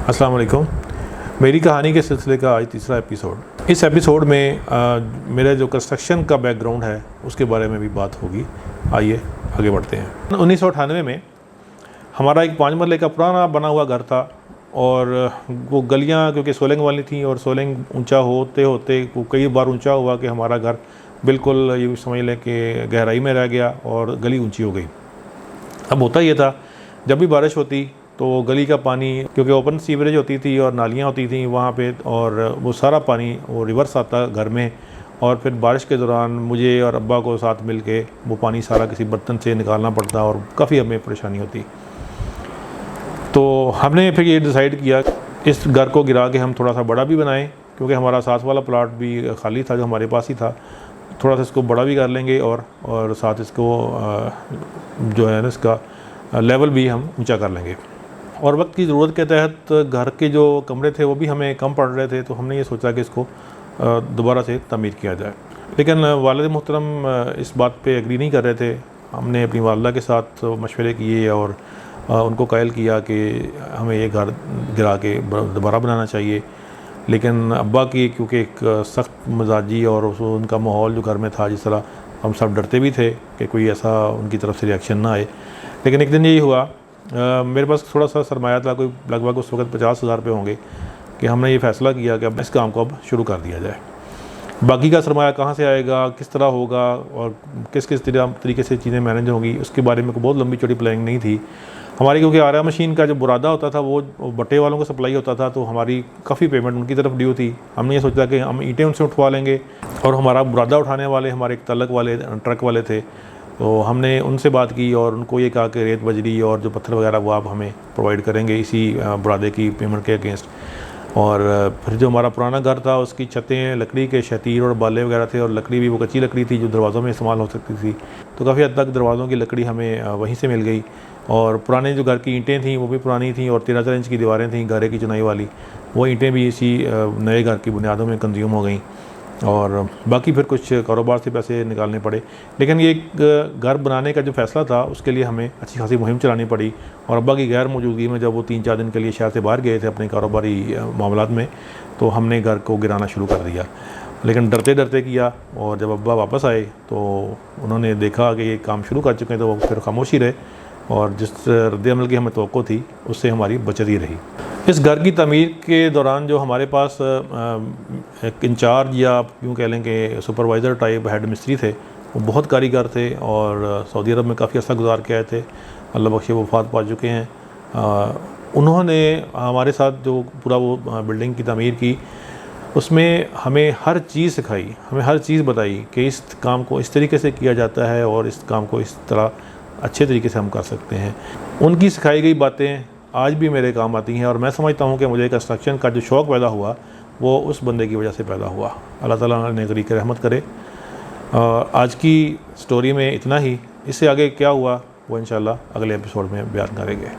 अस्सलाम वालेकुम। मेरी कहानी के सिलसिले का आज तीसरा एपिसोड। इस एपिसोड में मेरा जो कंस्ट्रक्शन का बैकग्राउंड है उसके बारे में भी बात होगी। आइए आगे बढ़ते हैं। 1998 में हमारा एक 5 मरले का पुराना बना हुआ घर था और वो गलियां क्योंकि सोलंग वाली थी और सोलंग ऊंचा होते होते वो कई बार ऊंचा हुआ कि हमारा घर बिल्कुल ये समझ लें कि गहराई में रह गया और गली ऊंची हो गई। अब होता ये था जब भी बारिश होती तो गली का पानी, क्योंकि ओपन सीवरेज होती थी और नालियाँ होती थी वहाँ पे, और वो सारा पानी वो रिवर्स आता घर में, और फिर बारिश के दौरान मुझे और अब्बा को साथ मिल के वो पानी सारा किसी बर्तन से निकालना पड़ता और काफ़ी हमें परेशानी होती। तो हमने फिर ये डिसाइड किया इस घर को गिरा के हम थोड़ा सा बड़ा भी बनाएं, क्योंकि हमारा साथ वाला प्लाट भी खाली था जो हमारे पास ही था। थोड़ा सा इसको बड़ा भी कर लेंगे और साथ इसको जो है ना इसका लेवल भी हम ऊंचा कर लेंगे। और वक्त की ज़रूरत के तहत घर के जो कमरे थे वो भी हमें कम पड़ रहे थे, तो हमने ये सोचा कि इसको दोबारा से तमीर किया जाए। लेकिन वालिद मोहतरम इस बात पे एग्री नहीं कर रहे थे। हमने अपनी वालिदा के साथ मशवरे किए और उनको कायल किया कि हमें ये घर गिरा के दोबारा बनाना चाहिए। लेकिन अब्बा की क्योंकि एक सख्त मिजाजी और उनका माहौल जो घर में था, जिस तरह हम सब डरते भी थे कि कोई ऐसा उनकी तरफ से रिएक्शन ना आए। लेकिन एक दिन यही हुआ, मेरे पास थोड़ा सा सरमाया था, कोई लगभग उस वक्त 50,000 रुपये होंगे, कि हमने ये फ़ैसला किया कि अब इस काम को अब शुरू कर दिया जाए। बाकी का सरमाया कहाँ से आएगा, किस तरह होगा और किस किस तरीके से चीज़ें मैनेज होंगी, उसके बारे में कोई बहुत लंबी चौड़ी प्लानिंग नहीं थी हमारी, क्योंकि आरा मशीन का जो बुरादा होता था वो बट्टे वालों को सप्लाई होता था, तो हमारी काफ़ी पेमेंट उनकी तरफ ड्यू थी। हमने ये सोचा कि हम ईंटें उनसे उठवा लेंगे, और हमारा बुरादा उठाने वाले हमारे एक तलक वाले ट्रक वाले थे, तो हमने उनसे बात की और उनको ये कहा कि रेत बजरी और जो पत्थर वगैरह वो आप हमें प्रोवाइड करेंगे इसी बुरादे की पेमेंट के अगेंस्ट। और फिर जो हमारा पुराना घर था उसकी छतें लकड़ी के शतीर और बाले वगैरह थे, और लकड़ी भी वो कच्ची लकड़ी थी जो दरवाज़ों में इस्तेमाल हो सकती थी, तो काफ़ी हद तक दरवाज़ों की लकड़ी हमें वहीं से मिल गई। और पुराने जो घर की ईंटें थीं वो भी पुरानी थीं, और 13-13 इंच की दीवारें थीं गारे की चुनाई वाली, वो ईंटें भी इसी नए घर की बुनियादों में कंज्यूम हो गई। और बाकी फिर कुछ कारोबार से पैसे निकालने पड़े। लेकिन ये घर बनाने का जो फ़ैसला था उसके लिए हमें अच्छी खासी मुहिम चलानी पड़ी, और अब्बा की गैर मौजूदगी में जब वो 3-4 दिन के लिए शहर से बाहर गए थे अपने कारोबारी मामलात में, तो हमने घर को गिराना शुरू कर दिया। लेकिन डरते डरते किया, और जब अब्बा वापस आए तो उन्होंने देखा कि ये काम शुरू कर चुके हैं, तो वो फिर खामोशी रहे, और जिस रद्द-ए-अमल की हमें तवक्को थी उससे हमारी बचत ही रही। इस घर की तमीर के दौरान जो हमारे पास एक इंचार्ज या आप यूँ कह लें कि सुपरवाइज़र टाइप हेड मिस्त्री थे, वो बहुत कारीगर थे और सऊदी अरब में काफ़ी अर्सा गुजार के आए थे, अल्लाह बख्शे वो वफ़ात पा चुके हैं। उन्होंने हमारे साथ जो पूरा वो बिल्डिंग की तमीर की, उसमें हमें हर चीज़ सिखाई, हमें हर चीज़ बताई कि इस काम को इस तरीके से किया जाता है और इस काम को इस तरह अच्छे तरीके से हम कर सकते हैं। उनकी सिखाई गई बातें आज भी मेरे काम आती हैं, और मैं समझता हूँ कि मुझे कंस्ट्रक्शन का जो शौक़ पैदा हुआ वो उस बंदे की वजह से पैदा हुआ। अल्लाह ताला ने गरीक रहमत करे। आज की स्टोरी में इतना ही, इससे आगे क्या हुआ वो इंशाल्लाह अगले एपिसोड में बयान करेंगे।